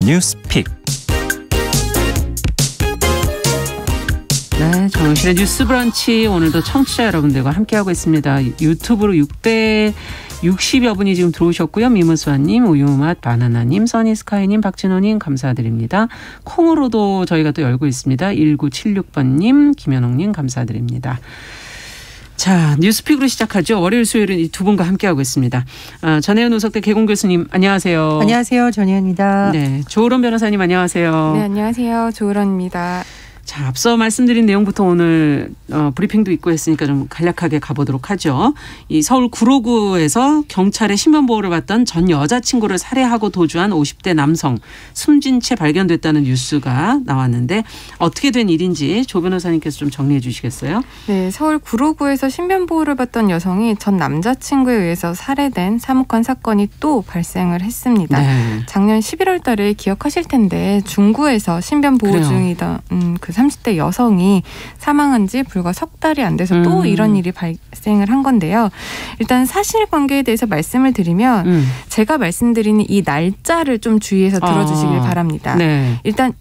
뉴스픽. 네, 정신의 뉴스 브런치 오늘도 청취자 여러분들과 함께하고 있습니다. 유튜브로 60여 분이 지금 들어오셨고요. 미무수아님, 우유맛 바나나님, 써니스카이님, 박진호님 감사드립니다. 콩으로도 저희가 또 열고 있습니다. 1976번님, 김현옥님 감사드립니다. 자, 뉴스픽으로 시작하죠. 월요일 수요일은 이 두 분과 함께하고 있습니다. 전혜연 우석대 개공 교수님 안녕하세요. 안녕하세요. 전혜연입니다. 네, 조으론 변호사님 안녕하세요. 네, 안녕하세요. 조으론입니다. 자, 앞서 말씀드린 내용부터 오늘 브리핑도 있고 했으니까 좀 간략하게 가보도록 하죠. 이 서울 구로구에서 경찰의 신변보호를 받던 전 여자친구를 살해하고 도주한 50대 남성 숨진 채 발견됐다는 뉴스가 나왔는데 어떻게 된 일인지 조 변호사님께서 좀 정리해 주시겠어요? 네, 서울 구로구에서 신변보호를 받던 여성이 전 남자친구에 의해서 살해된 사목한 사건이 또 발생을 했습니다. 네. 작년 11월 달에 기억하실 텐데 중구에서 신변보호 중이던 그 30대 여성이 사망한 지 불과 석 달이 안 돼서 또 이런 일이 발생을 한 건데요. 일단 사실관계에 대해서 말씀을 드리면 제가 말씀드리는 이 날짜를 좀 주의해서 들어주시길 바랍니다. 네. 일단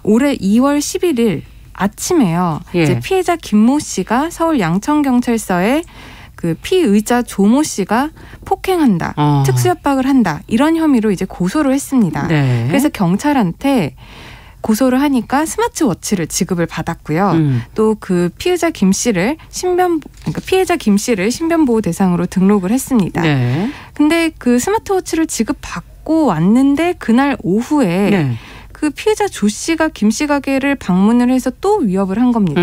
올해 2월 11일 아침에요. 예. 이제 피해자 김모 씨가 서울 양천경찰서에 그 피의자 조모 씨가 폭행한다, 특수협박을 한다 이런 혐의로 이제 고소를 했습니다. 네. 그래서 경찰한테 고소를 하니까 스마트워치를 지급을 받았고요. 또 그 피해자 김 씨를 신변보호 대상으로 등록을 했습니다. 네. 근데 그 스마트워치를 지급받고 왔는데 그날 오후에 네. 그 피해자 조 씨가 김 씨 가게를 방문을 해서 또 위협을 한 겁니다.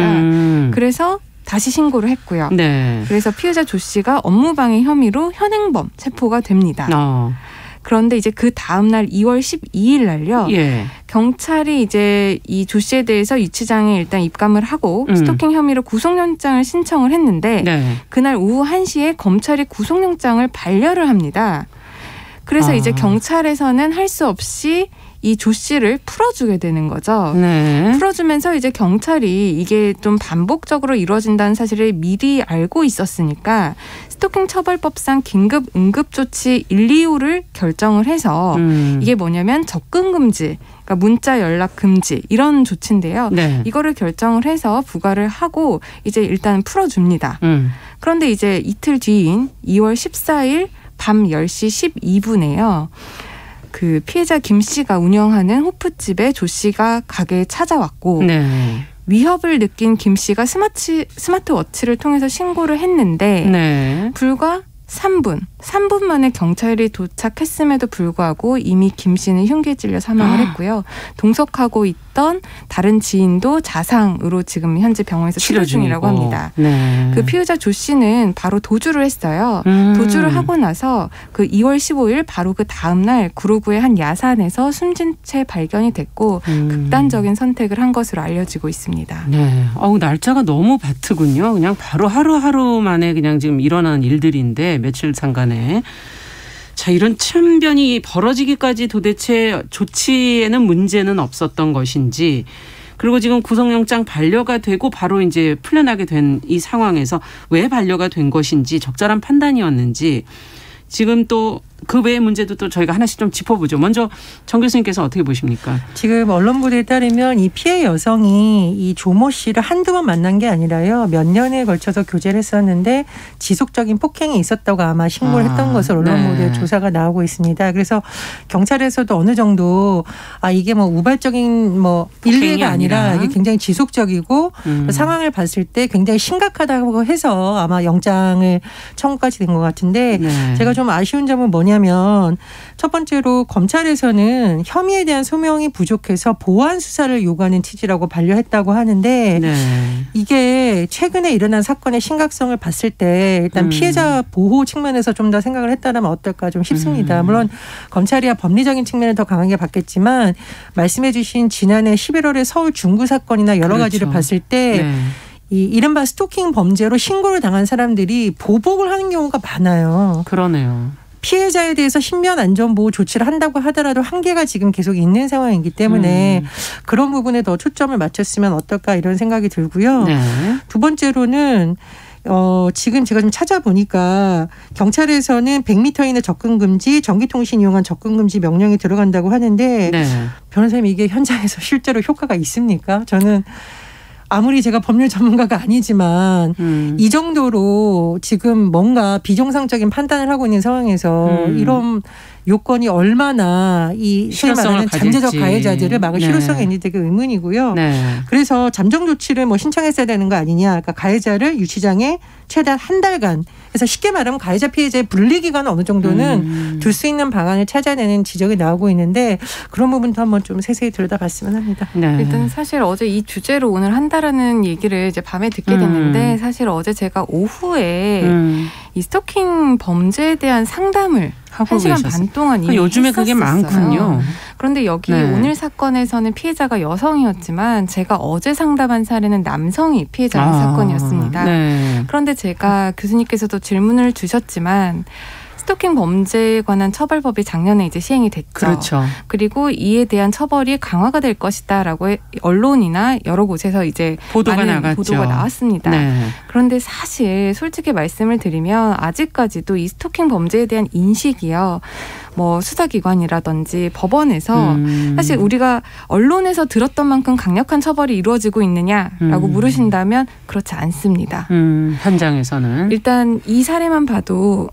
그래서 다시 신고를 했고요. 네. 그래서 피해자 조 씨가 업무방해 혐의로 현행범 체포가 됩니다. 그런데 이제 그 다음 날 2월 12일 날요. 예. 경찰이 이제 이 조 씨에 대해서 유치장에 일단 입감을 하고 스토킹 혐의로 구속영장을 신청을 했는데 네. 그날 오후 1시에 검찰이 구속영장을 반려를 합니다. 그래서 이제 경찰에서는 할 수 없이 이 조 씨를 풀어주게 되는 거죠. 네. 풀어주면서 이제 경찰이 이게 좀 반복적으로 이루어진다는 사실을 미리 알고 있었으니까 스토킹 처벌법상 긴급 응급조치 1, 2호를 결정을 해서 이게 뭐냐면 접근 금지, 그러니까 문자 연락 금지 이런 조치인데요. 네. 이거를 결정을 해서 부과를 하고 이제 일단 풀어줍니다. 그런데 이제 이틀 뒤인 2월 14일 밤 10시 12분에요. 그 피해자 김 씨가 운영하는 호프집에 조 씨가 가게에 찾아왔고 네. 위협을 느낀 김 씨가 스마트워치를 통해서 신고를 했는데 네. 불과 3분 만에 경찰이 도착했음에도 불구하고 이미 김 씨는 흉기에 찔려 사망을 했고요. 동석하고 있던 다른 지인도 자상으로 지금 현재 병원에서 치료 중이라고 합니다. 네. 그 피해자 조 씨는 바로 도주를 했어요. 도주를 하고 나서 그 2월 15일 바로 그 다음 날 구로구의 한 야산에서 숨진 채 발견이 됐고 극단적인 선택을 한 것으로 알려지고 있습니다. 네. 날짜가 너무 바트군요. 그냥 바로 하루하루 만에 그냥 지금 일어난 일들인데 며칠 상간에. 자, 이런 참변이 벌어지기까지 도대체 조치에는 문제는 없었던 것인지, 그리고 지금 구속영장 반려가 되고 바로 이제 풀려나게 된 이 상황에서 왜 반려가 된 것인지 적절한 판단이었는지, 지금 또 그 외의 문제도 또 저희가 하나씩 좀 짚어보죠. 먼저 정 교수님께서 어떻게 보십니까? 지금 언론 보도에 따르면 이 피해 여성이 이 조모 씨를 한두 번 만난 게 아니라요. 몇 년에 걸쳐서 교제를 했었는데 지속적인 폭행이 있었다고 아마 신고를 했던 것으로 언론 보도에 조사가 나오고 있습니다. 그래서 경찰에서도 어느 정도 이게 뭐 우발적인 뭐 일례가 아니라 이게 굉장히 지속적이고 상황을 봤을 때 굉장히 심각하다고 해서 아마 영장을 청구까지 된 것 같은데 제가 좀 아쉬운 점은 뭐냐면 첫 번째로 검찰에서는 혐의에 대한 소명이 부족해서 보완 수사를 요구하는 취지라고 반려했다고 하는데 이게 최근에 일어난 사건의 심각성을 봤을 때 일단 피해자 보호 측면에서 좀 더 생각을 했다면 어떨까 좀 싶습니다. 물론 검찰이야 법리적인 측면을 더 강하게 봤겠지만 말씀해 주신 지난해 11월의 서울 중구 사건이나 여러 가지를 봤을 때 이 이른바 스토킹 범죄로 신고를 당한 사람들이 보복을 하는 경우가 많아요. 그러네요. 피해자에 대해서 신변 안전보호 조치를 한다고 하더라도 한계가 지금 계속 있는 상황이기 때문에 그런 부분에 더 초점을 맞췄으면 어떨까 이런 생각이 들고요. 두 번째로는 지금 제가 좀 찾아보니까 경찰에서는 100m 이내 접근 금지, 전기통신 이용한 접근 금지 명령이 들어간다고 하는데 네. 변호사님 이게 현장에서 실제로 효과가 있습니까? 저는 아무리 제가 법률 전문가가 아니지만 이 정도로 지금 뭔가 비정상적인 판단을 하고 있는 상황에서 이런 요건이 얼마나 이 소위 말하는 잠재적 가해자들을 막을 네. 실효성이 있는지 되게 의문이고요. 네. 그래서 잠정 조치를 뭐 신청했어야 되는 거 아니냐. 그러니까 가해자를 유치장에 최대한 한 달간. 그래서 쉽게 말하면 가해자 피해자의 분리 기간은 어느 정도는 둘 수 있는 방안을 찾아내는 지적이 나오고 있는데 그런 부분도 한번 좀 세세히 들여다봤으면 합니다. 네. 일단 사실 어제 이 주제로 오늘 한다라는 얘기를 이제 밤에 듣게 됐는데 사실 어제 제가 오후에 이 스토킹 범죄에 대한 상담을 1시간 반 동안 이미 요즘에 했었었어요. 그게 많군요. 그런데 여기 네. 오늘 사건에서는 피해자가 여성이었지만 제가 어제 상담한 사례는 남성이 피해자인 사건이었습니다. 네. 그런데 제가 교수님께서도 질문을 주셨지만 스토킹 범죄에 관한 처벌법이 작년에 이제 시행이 됐죠. 그렇죠. 그리고 이에 대한 처벌이 강화가 될 것이다라고 언론이나 여러 곳에서 이제 보도가 나갔죠. 보도가 나왔습니다. 네. 그런데 사실 솔직히 말씀을 드리면 아직까지도 이 스토킹 범죄에 대한 인식이요. 뭐 수사기관이라든지 법원에서 사실 우리가 언론에서 들었던 만큼 강력한 처벌이 이루어지고 있느냐라고 물으신다면 그렇지 않습니다. 현장에서는. 일단 이 사례만 봐도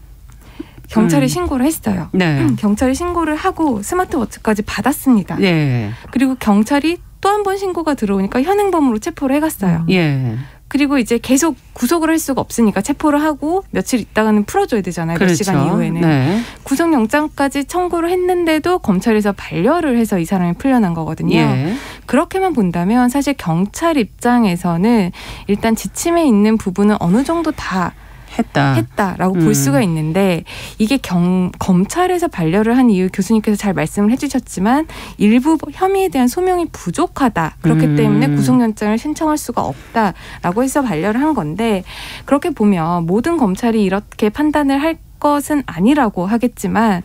경찰에 신고를 했어요. 네. 경찰이 신고를 하고 스마트워치까지 받았습니다. 네. 그리고 경찰이 또 한 번 신고가 들어오니까 현행범으로 체포를 해갔어요. 예. 그리고 이제 계속 구속을 할 수가 없으니까 체포를 하고 며칠 있다가는 풀어줘야 되잖아요. 그렇죠. 몇 시간 이후에는. 네. 구속영장까지 청구를 했는데도 검찰에서 반려를 해서 이 사람이 풀려난 거거든요. 예. 그렇게만 본다면 사실 경찰 입장에서는 일단 지침에 있는 부분은 어느 정도 다 했다라고 볼 수가 있는데 이게 검찰에서 반려를 한 이유 교수님께서 잘 말씀을 해주셨지만 일부 혐의에 대한 소명이 부족하다. 그렇기 때문에 구속영장을 신청할 수가 없다라고 해서 반려를 한 건데 그렇게 보면 모든 검찰이 이렇게 판단을 할 것은 아니라고 하겠지만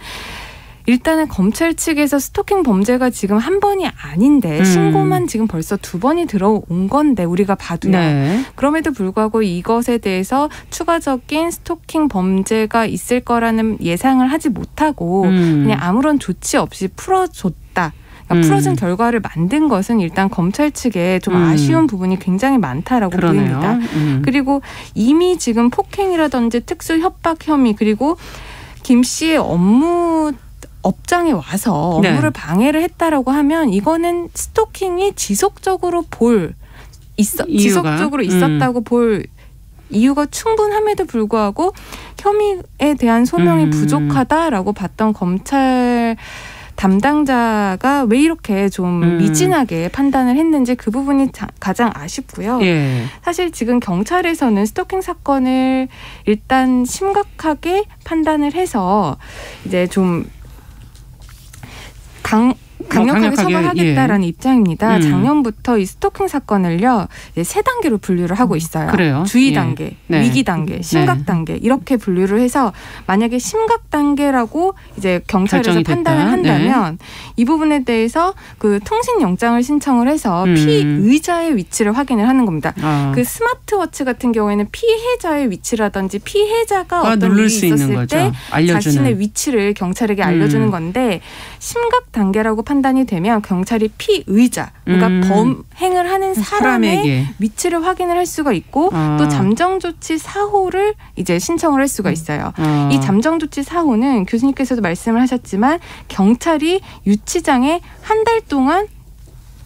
일단은 검찰 측에서 스토킹 범죄가 지금 한 번이 아닌데 신고만 지금 벌써 2번이 들어온 건데 우리가 봐도요. 네. 그럼에도 불구하고 이것에 대해서 추가적인 스토킹 범죄가 있을 거라는 예상을 하지 못하고 그냥 아무런 조치 없이 풀어줬다. 그러니까 풀어준 결과를 만든 것은 일단 검찰 측에 좀 아쉬운 부분이 굉장히 많다라고 그러네요. 보입니다. 그리고 이미 지금 폭행이라든지 특수 협박 혐의 그리고 김 씨의 업장에 와서 업무를 방해를 했다라고 하면 이거는 스토킹이 지속적으로 지속적으로 있었다고 볼 이유가 충분함에도 불구하고 혐의에 대한 소명이 부족하다라고 봤던 검찰 담당자가 왜 이렇게 좀 미진하게 판단을 했는지 그 부분이 가장 아쉽고요. 예. 사실 지금 경찰에서는 스토킹 사건을 일단 심각하게 판단을 해서 이제 좀 강력하게 처벌하겠다라는 예. 입장입니다. 작년부터 이 스토킹 사건을요 3단계로 분류를 하고 있어요. 그래요? 주의 단계, 네. 위기 단계, 심각 단계 이렇게 분류를 해서 만약에 심각 단계라고 이제 경찰에서 판단을 한다면 네. 이 부분에 대해서 그 통신 영장을 신청을 해서 피의자의 위치를 확인을 하는 겁니다. 그 스마트워치 같은 경우에는 피해자의 위치라든지 피해자가 어떤 일이 있었을 때 자신의 위치를 경찰에게 알려주는 건데 심각 단계라고 판단이 되면 경찰이 피의자, 그러니까 범행을 하는 사람의 위치를 확인을 할 수가 있고 또 잠정조치 사호를 이제 신청을 할 수가 있어요. 이 잠정조치 사호는 교수님께서도 말씀을 하셨지만 경찰이 유치장에 한 달 동안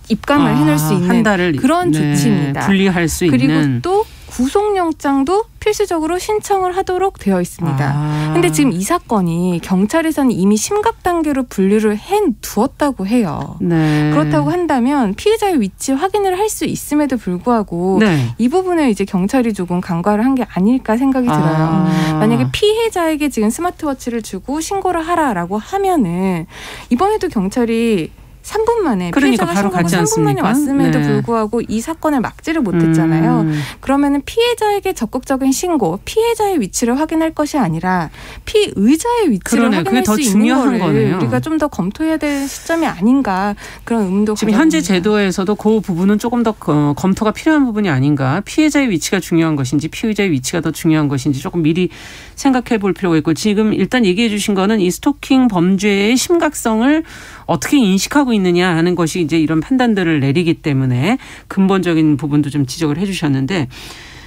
입감을 해놓을 수 있는 한 달을, 그런 조치입니다. 분리할 수 있는. 그리고 또 구속영장도 필수적으로 신청을 하도록 되어 있습니다. 그런데 지금 이 사건이 경찰에서는 이미 심각 단계로 분류를 해두었다고 해요. 네. 그렇다고 한다면 피해자의 위치 확인을 할 수 있음에도 불구하고 네. 이 부분을 이제 경찰이 조금 간과를 한 게 아닐까 생각이 들어요. 만약에 피해자에게 지금 스마트워치를 주고 신고를 하라라고 하면은 이번에도 경찰이 3분 만에 그러니까 피해자가 바로 신고가 갔지 3분 만에 않습니까? 왔음에도 네. 불구하고 이 사건을 막지를 못했잖아요. 그러면은 피해자에게 적극적인 신고, 피해자의 위치를 확인할 것이 아니라 피의자의 위치를 그러네. 확인할 그게 더 수 있는 중요한 거를 거네요. 우리가 좀 더 검토해야 될 시점이 아닌가 그런 의문도 지금 가져봅니다. 현재 제도에서도 그 부분은 조금 더 검토가 필요한 부분이 아닌가. 피해자의 위치가 중요한 것인지 피의자의 위치가 더 중요한 것인지 조금 미리 생각해 볼 필요가 있고 지금 일단 얘기해 주신 거는 이 스토킹 범죄의 심각성을 어떻게 인식하고 있느냐 하는 것이 이제 이런 판단들을 내리기 때문에 근본적인 부분도 좀 지적을 해 주셨는데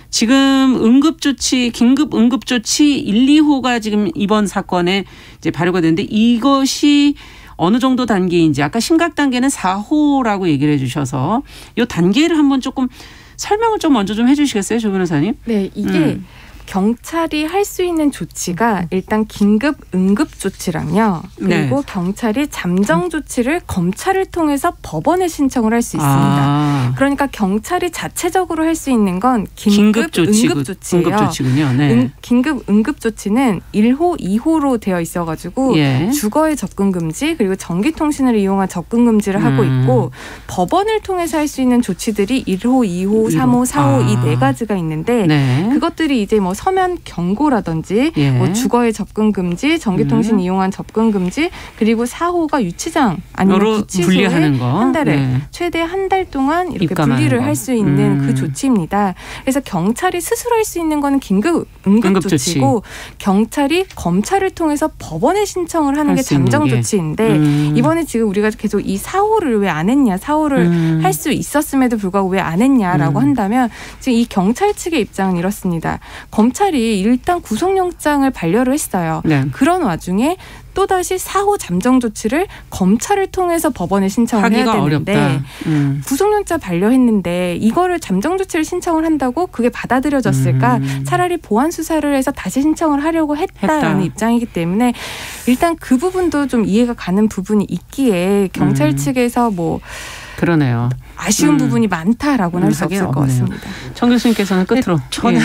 지금 응급조치, 긴급 응급조치 1, 2호가 지금 이번 사건에 이제 발효가 됐는데 이것이 어느 정도 단계인지 아까 심각 단계는 4호라고 얘기를 해 주셔서 이 단계를 한번 조금 설명을 좀 먼저 좀 해 주시겠어요, 조 변호사님? 네, 이게 경찰이 할 수 있는 조치가 일단 긴급 응급 조치랑요. 그리고 네. 경찰이 잠정 조치를 검찰을 통해서 법원에 신청을 할 수 있습니다. 그러니까 경찰이 자체적으로 할 수 있는 건 긴급 응급 조치예요. 응급조치군요. 네. 긴급 응급 조치는 1호, 2호로 되어 있어가지고 예. 주거의 접근 금지 그리고 전기통신을 이용한 접근 금지를 하고 있고 법원을 통해서 할 수 있는 조치들이 1호, 2호, 3호, 4호 이 네 가지가 있는데 네. 그것들이 이제 뭐 서면 경고라든지 예. 뭐 주거의 접근 금지, 전기통신 이용한 접근 금지 그리고 4호가 유치장 아니면 구치소에 분리하는 거. 한 달에 네. 최대 한 달 동안 이렇게 입감하는 분리를 거. 할 수 있는 그 조치입니다. 그래서 경찰이 스스로 할 수 있는 거는 긴급 응급조치고 경찰이 검찰을 통해서 법원에 신청을 하는 게 잠정 조치인데 이번에 지금 우리가 계속 이 4호를 왜 안 했냐 4호를 할 수 있었음에도 불구하고 왜 안 했냐라고 한다면 지금 이 경찰 측의 입장은 이렇습니다. 검찰이 일단 구속영장을 반려를 했어요. 네. 그런 와중에 또다시 4호 잠정 조치를 검찰을 통해서 법원에 신청을 해야 되는데 구속영장 반려했는데 이거를 잠정 조치를 신청을 한다고 그게 받아들여졌을까? 차라리 보완 수사를 해서 다시 신청을 하려고 했다라는 입장이기 때문에 일단 그 부분도 좀 이해가 가는 부분이 있기에 경찰 측에서 뭐 그러네요. 아쉬운 부분이 많다라고는 할 수 없을 것 같습니다. 정 교수님께서는 끝으로. 저는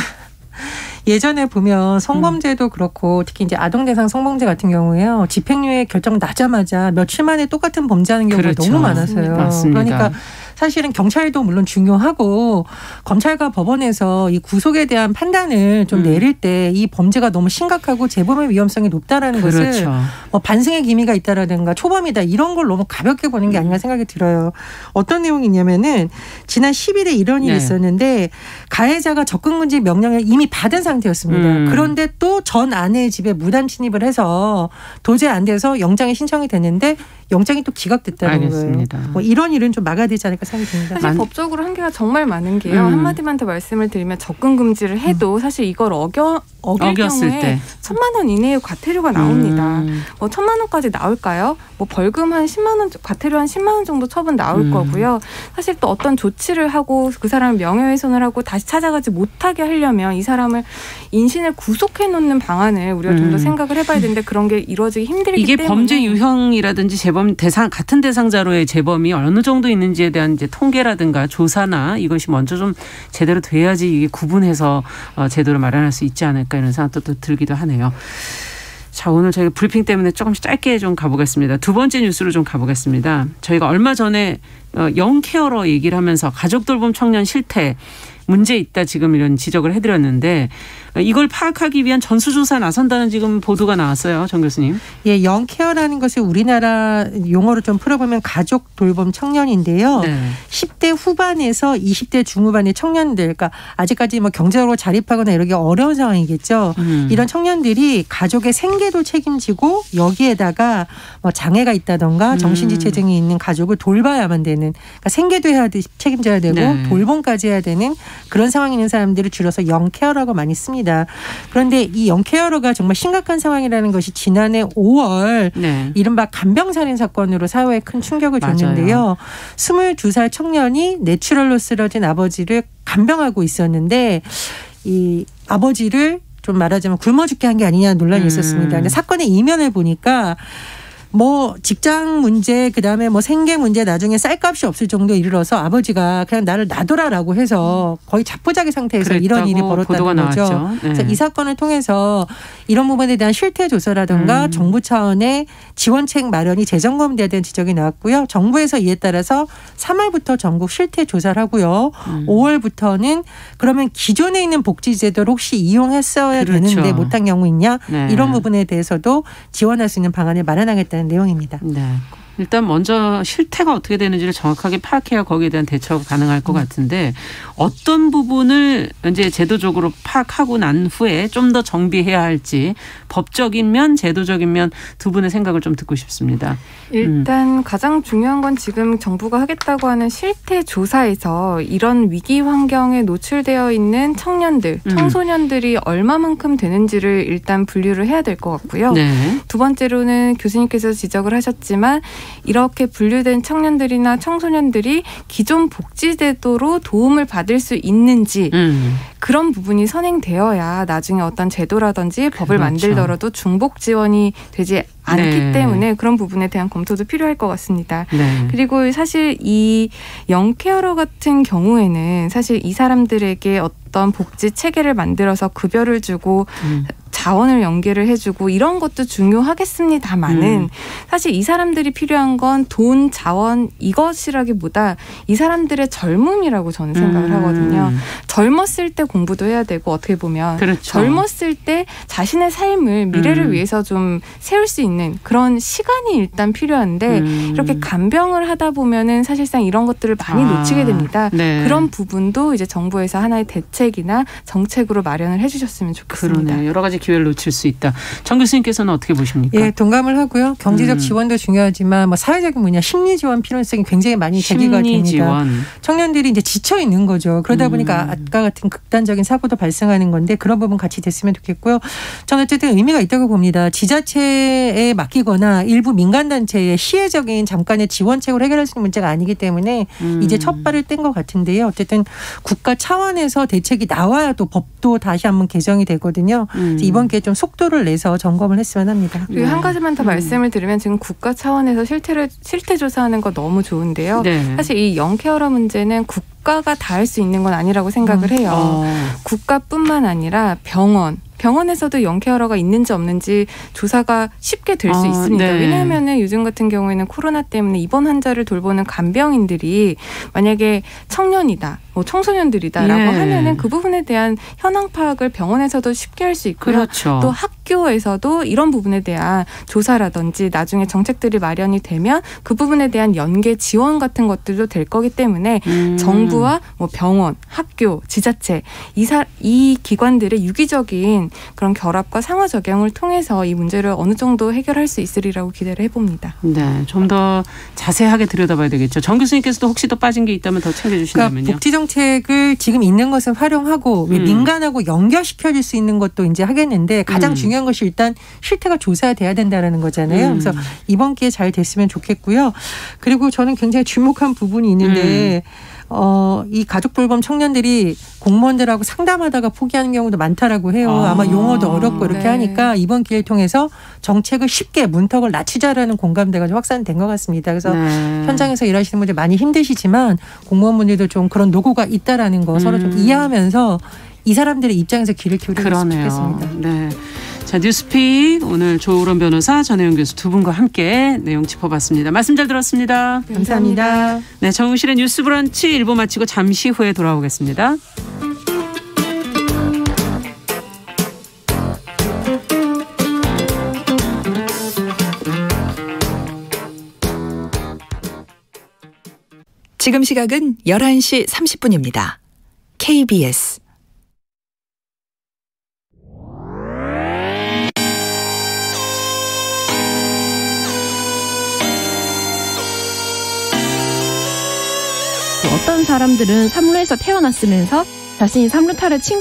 예전에 보면 성범죄도 그렇고 특히 이제 아동 대상 성범죄 같은 경우에요. 집행유예 결정 나자마자 며칠 만에 똑같은 범죄하는 경우가 그렇죠. 너무 많았어요. 맞습니다. 그러니까 사실은 경찰도 물론 중요하고 검찰과 법원에서 이 구속에 대한 판단을 좀 내릴 때 이 범죄가 너무 심각하고 재범의 위험성이 높다라는 그렇죠. 것을 뭐 반성의 기미가 있다라든가 초범이다 이런 걸 너무 가볍게 보는 게 아닌가 생각이 들어요. 어떤 내용이 있냐면은 지난 10일에 이런 일이 있었는데 가해자가 접근금지 명령을 이미 받은 상태였습니다. 그런데 또 전 아내의 집에 무단 침입을 해서 도저히 안 돼서 영장이 신청이 됐는데 영장이 또 기각됐다는 알겠습니다. 거예요. 뭐 이런 일은 좀 막아야 되지 않을까 생각이 듭니다. 사실 법적으로 한계가 정말 많은 게요. 한마디만 더 말씀을 드리면 접근 금지를 해도 사실 이걸 어길 경우에 때 1,000만 원 이내의 과태료가 나옵니다. 뭐 1,000만 원까지 나올까요? 뭐 벌금 한 10만 원, 과태료 한 10만 원 정도 처분 나올 거고요. 사실 또 어떤 조치를 하고 그 사람을 명예훼손을 하고 다시 찾아가지 못하게 하려면 이 사람을 인신을 구속해 놓는 방안을 우리가 좀 더 생각을 해봐야 되는데 그런 게 이루어지기 힘들기 이게 때문에 범죄 유형이라든지 재범 대상 같은 대상자로의 재범이 어느 정도 있는지에 대한 이제 통계라든가 조사나 이것이 먼저 좀 제대로 돼야지 이게 구분해서 제대로 마련할 수 있지 않을까 이런 생각도 또 들기도 하네요. 자, 오늘 저희가 브리핑 때문에 조금씩 짧게 좀 가보겠습니다. 두 번째 뉴스로 좀 가보겠습니다. 저희가 얼마 전에 영케어러 얘기를 하면서 가족 돌봄 청년 실태 문제 있다 지금 이런 지적을 해드렸는데 이걸 파악하기 위한 전수조사 나선다는 지금 보도가 나왔어요. 정 교수님. 예, 영케어라는 것을 우리나라 용어로 좀 풀어보면 가족 돌봄 청년인데요. 네. 10대 후반에서 20대 중후반의 청년들, 그러니까 아직까지 뭐 경제적으로 자립하거나 이러기 어려운 상황이겠죠. 이런 청년들이 가족의 생계도 책임지고 여기에다가 뭐 장애가 있다던가 정신지체증이 있는 가족을 돌봐야만 되는, 그러니까 생계도 해야 돼, 책임져야 되고 돌봄까지 해야 되는 그런 상황에 있는 사람들을 줄여서 영케어라고 많이 씁니다. 그런데 이 영케어러가 정말 심각한 상황이라는 것이 지난해 5월 이른바 간병살인 사건으로 사회에 큰 충격을 줬는데요. 22살 청년이 뇌출혈로 쓰러진 아버지를 간병하고 있었는데 이 아버지를 좀 말하자면 굶어 죽게 한 게 아니냐는 논란이 있었습니다. 근데 사건의 이면을 보니까 뭐 직장 문제 그다음에 뭐 생계 문제 나중에 쌀값이 없을 정도에 이르러서 아버지가 그냥 나를 놔둬라라고 해서 거의 자포자기 상태에서 이런 일이 벌어졌다는 거죠. 네. 그래서 이 사건을 통해서 이런 부분에 대한 실태 조사라든가 정부 차원의 지원책 마련이 재점검돼야 되는 지적이 나왔고요. 정부에서 이에 따라서 3월부터 전국 실태 조사를 하고요. 5월부터는 그러면 기존에 있는 복지제도를 혹시 이용했어야 그렇죠. 되는데 못한 경우 있냐 네. 이런 부분에 대해서도 지원할 수 있는 방안을 마련하겠다는 내용입니다. 네. 일단 먼저 실태가 어떻게 되는지를 정확하게 파악해야 거기에 대한 대처가 가능할 것 같은데 어떤 부분을 이제 제도적으로 파악하고 난 후에 좀 더 정비해야 할지 법적인 면, 제도적인 면 두 분의 생각을 좀 듣고 싶습니다. 일단 가장 중요한 건 지금 정부가 하겠다고 하는 실태 조사에서 이런 위기 환경에 노출되어 있는 청년들, 청소년들이 얼마만큼 되는지를 일단 분류를 해야 될 것 같고요. 네. 두 번째로는 교수님께서 지적을 하셨지만 이렇게 분류된 청년들이나 청소년들이 기존 복지제도로 도움을 받을 수 있는지 그런 부분이 선행되어야 나중에 어떤 제도라든지 법을 그렇죠. 만들더라도 중복 지원이 되지 않기 네. 때문에 그런 부분에 대한 검토도 필요할 것 같습니다. 네. 그리고 사실 이 영케어러 같은 경우에는 사실 이 사람들에게 어떤 복지 체계를 만들어서 급여를 주고 자원을 연계를 해주고 이런 것도 중요하겠습니다만은 사실 이 사람들이 필요한 건 돈, 자원 이것이라기보다 이 사람들의 젊음이라고 저는 생각을 하거든요. 젊었을 때 공부도 해야 되고 어떻게 보면 그렇죠. 젊었을 때 자신의 삶을 미래를 위해서 좀 세울 수 있는 그런 시간이 일단 필요한데 이렇게 간병을 하다 보면은 사실상 이런 것들을 많이 놓치게 됩니다. 네. 그런 부분도 이제 정부에서 하나의 대책이나 정책으로 마련을 해주셨으면 좋겠습니다. 그러네. 여러 가지 기회를 놓칠 수 있다. 정 교수님께서는 어떻게 보십니까? 예, 동감을 하고요. 경제적 지원도 중요하지만 뭐 사회적인 분야 심리 지원 필요성이 굉장히 많이 제기가 심리 됩니다. 지원. 청년들이 이제 지쳐 있는 거죠. 그러다 보니까 아까 같은 극단적인 사고도 발생하는 건데 그런 부분 같이 됐으면 좋겠고요. 저는 어쨌든 의미가 있다고 봅니다. 지자체에 맡기거나 일부 민간단체의 시혜적인 잠깐의 지원책으로 해결할 수 있는 문제가 아니기 때문에 이제 첫 발을 뗀 것 같은데요. 어쨌든 국가 차원에서 대책이 나와야 또 법도 다시 한번 개정이 되거든요. 이번 기회에 좀 속도를 내서 점검을 했으면 합니다. 그리고 한 가지만 더 말씀을 드리면 지금 국가 차원에서 실태 조사하는 거 너무 좋은데요. 네. 사실 이 영케어러 문제는 국가가 다 할 수 있는 건 아니라고 생각을 해요. 국가뿐만 아니라 병원에서도 영케어러가 있는지 없는지 조사가 쉽게 될 수 있습니다. 네. 왜냐하면 요즘 같은 경우에는 코로나 때문에 입원 환자를 돌보는 간병인들이 만약에 청년이다, 뭐 청소년들이다라고 하면은 그 부분에 대한 현황 파악을 병원에서도 쉽게 할 수 있고요. 그렇죠. 또 학교에서도 이런 부분에 대한 조사라든지 나중에 정책들이 마련이 되면 그 부분에 대한 연계 지원 같은 것들도 될 거기 때문에 정부와 뭐 병원, 학교, 지자체 이 기관들의 유기적인 그런 결합과 상호작용을 통해서 이 문제를 어느 정도 해결할 수 있으리라고 기대를 해봅니다. 네, 좀 더 자세하게 들여다봐야 되겠죠. 정 교수님께서도 혹시 더 빠진 게 있다면 더 챙겨주신다면요. 그러니까 복지 정책을 지금 있는 것은 활용하고 민간하고 연결시켜줄 수 있는 것도 이제 하겠는데 가장 중요한 것이 일단 실태가 조사돼야 된다라는 거잖아요. 그래서 이번 기회에 잘 됐으면 좋겠고요. 그리고 저는 굉장히 주목한 부분이 있는데 이 가족 돌봄 청년들이 공무원들하고 상담하다가 포기하는 경우도 많다라고 해요. 아마 용어도 어렵고 이렇게 네. 하니까 이번 기회를 통해서 정책을 쉽게 문턱을 낮추자라는 공감대가 좀 확산된 것 같습니다. 그래서 현장에서 일하시는 분들 많이 힘드시지만 공무원분들도 좀 그런 노고가 있다라는 거 서로 좀 이해하면서 이 사람들의 입장에서 귀를 기울였으면 좋겠습니다. 네. 자, 뉴스픽 오늘 조으론 변호사, 전혜영 교수 두 분과 함께 내용 짚어봤습니다. 말씀 잘 들었습니다. 감사합니다. 네, 정우실의 뉴스 브런치 1부 마치고 잠시 후에 돌아오겠습니다. 지금 시각은 11시 30분입니다. KBS 어떤 사람들은 삼루에서 태어났으면서 자신이 삼루타를 친